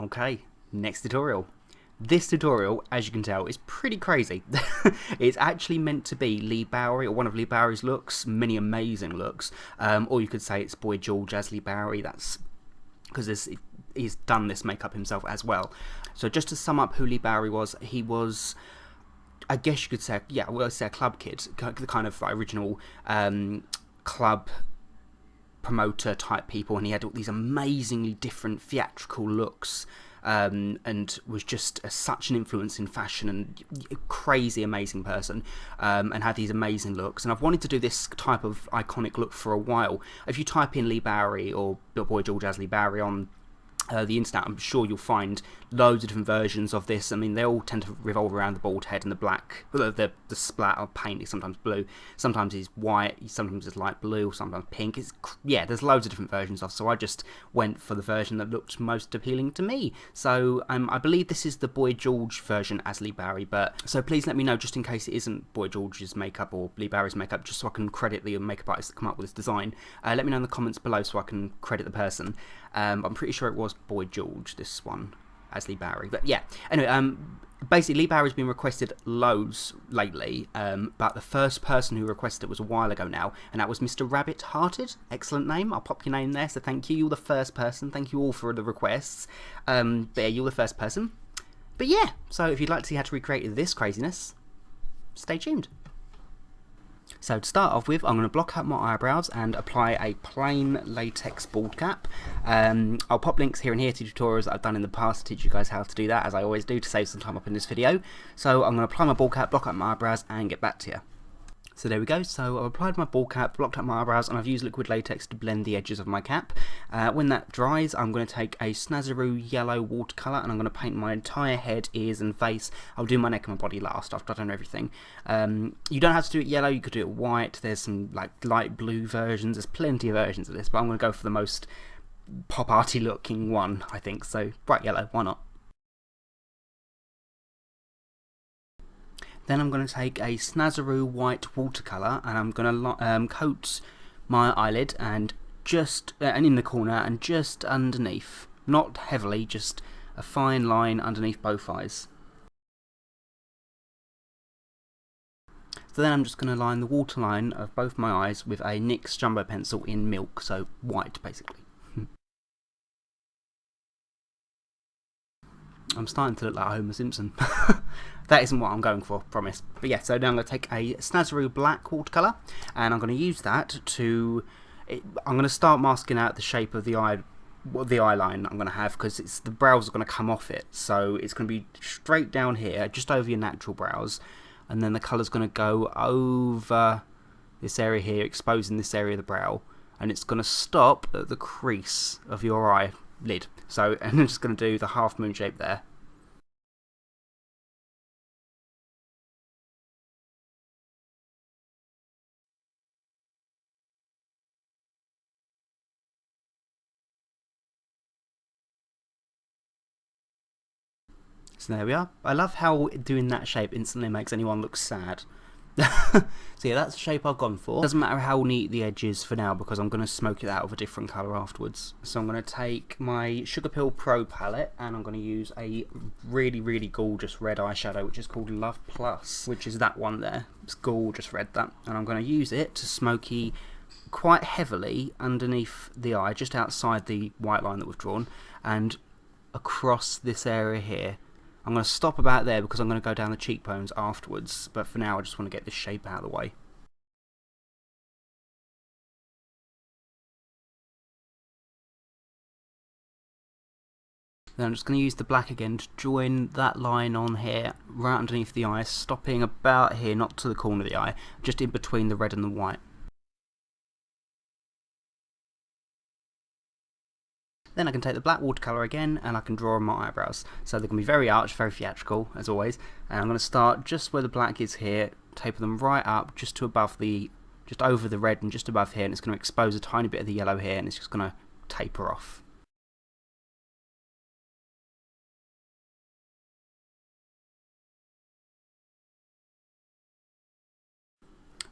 Okay, next tutorial. This tutorial, as you can tell, is pretty crazy. It's actually meant to be Leigh Bowery, or one of Leigh Bowery's looks, many amazing looks, or you could say it's Boy George as Leigh Bowery. That's because he's done this makeup himself as well. So just to sum up who Leigh Bowery was, he was, I guess you could say, yeah, well, say a club kid, the kind of original club promoter type people, and he had all these amazingly different theatrical looks, and was just such an influence in fashion and a crazy amazing person, and had these amazing looks. And I've wanted to do this type of iconic look for a while. If you type in Leigh Bowery or Boy George as Leigh Bowery on the internet, I'm sure you'll find loads of different versions of this. I mean, they all tend to revolve around the bald head and the black, the splat of paint is sometimes blue, sometimes it's white, sometimes it's light blue, sometimes pink. Yeah, there's loads of different versions of, so I just went for the version that looked most appealing to me. So I believe this is the Boy George version as Leigh Bowery, so please let me know, just in case it isn't Boy George's makeup or Leigh Bowery's makeup, just so I can credit the makeup artist that come up with this design. Let me know in the comments below so I can credit the person. I'm pretty sure it was Boy George, this one, as Leigh Bowery. But yeah, anyway, basically Leigh Bowery's been requested loads lately, but the first person who requested it was a while ago now, and that was Mr. Rabbit Hearted. Excellent name. I'll pop your name there, so thank you. You're the first person. Thank you all for the requests. But yeah, you're the first person. But yeah, so if you'd like to see how to recreate this craziness, stay tuned. So to start off with, I'm going to block out my eyebrows and apply a plain latex bald cap. I'll pop links here and here to tutorials that I've done in the past to teach you guys how to do that, as I always do, to save some time up in this video. So I'm going to apply my bald cap, block out my eyebrows, and get back to you. So there we go. So I've applied my bald cap, blocked out my eyebrows, and I've used liquid latex to blend the edges of my cap. When that dries, I'm going to take a Snazaroo yellow watercolour and I'm going to paint my entire head, ears and face. I'll do my neck and my body last after I've done everything. You don't have to do it yellow, you could do it white. There's some like light blue versions, there's plenty of versions of this, but I'm going to go for the most pop arty looking one, I think. So bright yellow, why not? Then I'm going to take a Snazaroo white watercolour and I'm going to coat my eyelid and in the corner and just underneath. Not heavily, just a fine line underneath both eyes. So then I'm just going to line the waterline of both my eyes with a NYX jumbo pencil in milk, so white basically. I'm starting to look like Homer Simpson. That isn't what I'm going for, promise. But yeah, so now I'm going to take a Snazaroo black watercolour and I'm going to use that to... I'm going to start masking out the shape of the eye, the eye line I'm going to have, because the brows are going to come off it. So it's going to be straight down here, just over your natural brows, and then the colour's going to go over this area here, exposing this area of the brow, and it's going to stop at the crease of your eyelid. So, and I'm just going to do the half moon shape there. So there we are. I love how doing that shape instantly makes anyone look sad. So yeah, that's the shape I've gone for. Doesn't matter how neat the edge is for now, because I'm going to smoke it out with a different colour afterwards. So I'm going to take my Sugar Pill Pro palette and I'm going to use a really gorgeous red eyeshadow, which is called Love Plus, which is that one there. It's gorgeous red, that. And I'm going to use it to smoky quite heavily underneath the eye, just outside the white line that we've drawn, and across this area here. I'm going to stop about there because I'm going to go down the cheekbones afterwards, but for now I just want to get this shape out of the way. Then I'm just going to use the black again to join that line on here, right underneath the eye, stopping about here, not to the corner of the eye, just in between the red and the white. Then I can take the black watercolour again and I can draw on my eyebrows. So they're going to be very arched, very theatrical, as always. And I'm going to start just where the black is here, taper them right up just to above just over the red and just above here, and it's going to expose a tiny bit of the yellow here, and it's just going to taper off.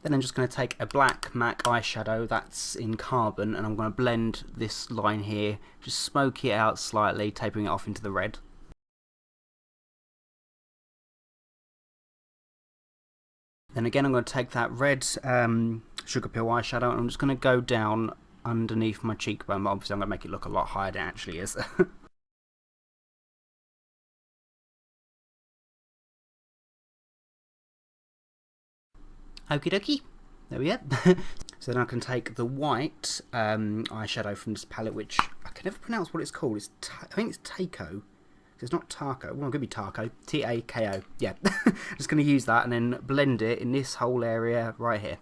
Then I'm just going to take a black MAC eyeshadow that's in carbon, and I'm going to blend this line here, just smoke it out slightly, tapering it off into the red. Then again I'm going to take that red sugar pill eyeshadow, and I'm just going to go down underneath my cheekbone, but obviously I'm going to make it look a lot higher than it actually is. Okie dokie, there we go. So then I can take the white eyeshadow from this palette, which I can never pronounce what it's called. I think it's Taco. It's not Taco. Well, it could be Taco. T-A-K-O. Yeah. I'm just going to use that and then blend it in this whole area right here.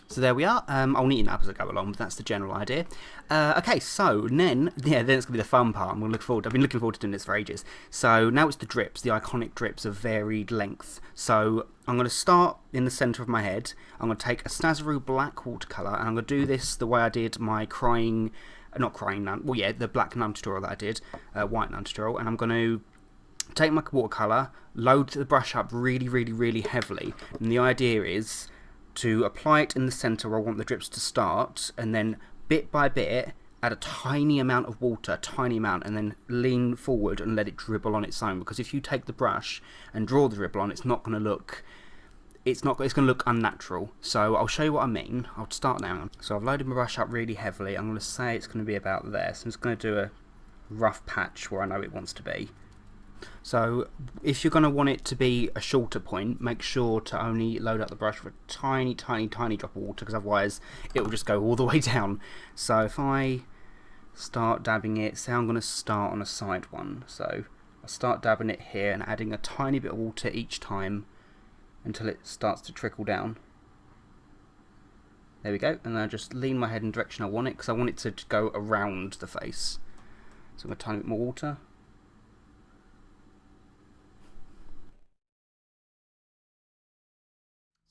So there we are. I'll neaten up as I go along, but that's the general idea. Okay, so then it's going to be the fun part. I've been looking forward to doing this for ages. So now it's the drips, the iconic drips of varied length. So I'm going to start in the centre of my head. I'm going to take a Snazaroo black watercolour, and I'm going to do this the way I did my the black nun tutorial that I did, white nun tutorial, and I'm going to take my watercolour, load the brush up really, really, really heavily, and the idea is to apply it in the centre where I want the drips to start, and then bit by bit add a tiny amount of water, and then lean forward and let it dribble on its own, because if you take the brush and draw the dribble on, it's going to look unnatural. So I'll show you what I mean. I'll start now. So I've loaded my brush up really heavily. I'm going to say it's going to be about there, so I'm just going to do a rough patch where I know it wants to be. So if you're going to want it to be a shorter point, make sure to only load up the brush with a tiny, tiny, tiny drop of water, because otherwise it will just go all the way down. So if I start dabbing it, say I'm going to start on a side one, so I start dabbing it here and adding a tiny bit of water each time until it starts to trickle down. There we go, and then I just lean my head in the direction I want it, because I want it to go around the face. So I'm going to tiny bit more water.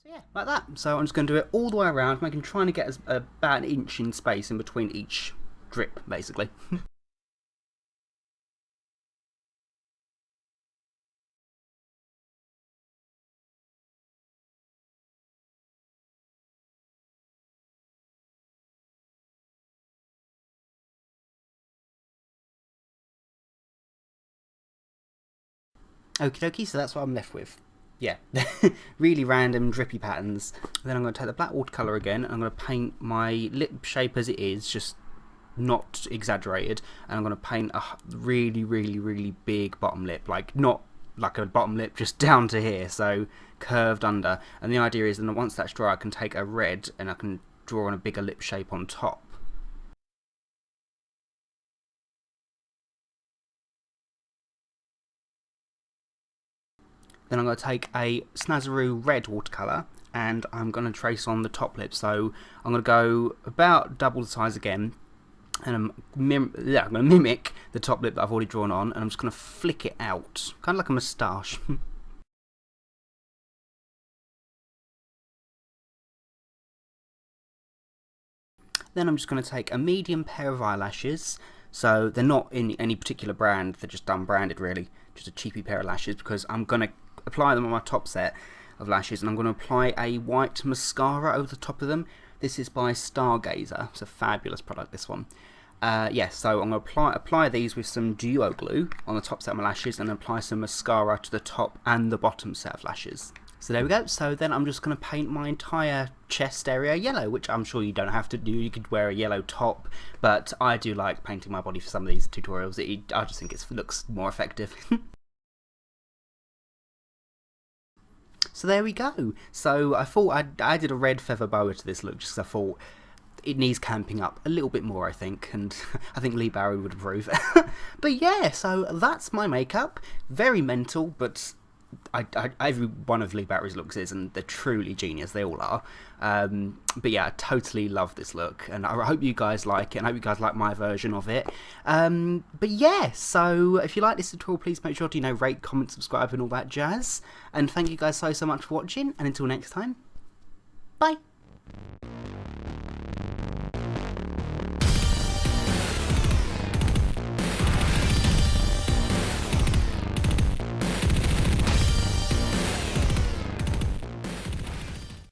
Yeah, like that. So I'm just going to do it all the way around, trying to get about an inch in space in between each drip, basically. Okie dokie, so that's what I'm left with. Yeah, really random drippy patterns. Then I'm going to take the black watercolour again, and I'm going to paint my lip shape as it is, just not exaggerated, and I'm going to paint a really, really, really big bottom lip, like not like a bottom lip, just down to here, so curved under. And the idea is that once that's dry, I can take a red and I can draw on a bigger lip shape on top. Then I'm going to take a Snazaroo red watercolour, and I'm going to trace on the top lip. So I'm going to go about double the size again, and I'm going to mimic the top lip that I've already drawn on, and I'm just going to flick it out, kind of like a moustache. Then I'm just going to take a medium pair of eyelashes. So they're not in any particular brand, they're just unbranded really, just a cheapy pair of lashes, because I'm going to apply them on my top set of lashes, and I'm going to apply a white mascara over the top of them. This is by Stargazer. It's a fabulous product, this one. Yeah, so I'm going to apply these with some duo glue on the top set of my lashes, and apply some mascara to the top and the bottom set of lashes. So there we go. So then I'm just going to paint my entire chest area yellow, which I'm sure you don't have to do. You could wear a yellow top, but I do like painting my body for some of these tutorials. I just think it looks more effective. So there we go. So I thought I added a red feather boa to this look, just because I thought it needs camping up a little bit more, I think, and I think Leigh Bowery would approve. But yeah, so that's my makeup. Very mental, but every one of Leigh Bowery's looks is, and they're truly genius. They all are. But yeah, I totally love this look, and I hope you guys like it, and I hope you guys like my version of it. But yeah, so if you like this tutorial, please make sure to rate, comment, subscribe, and all that jazz. And thank you guys so much for watching, and until next time, bye.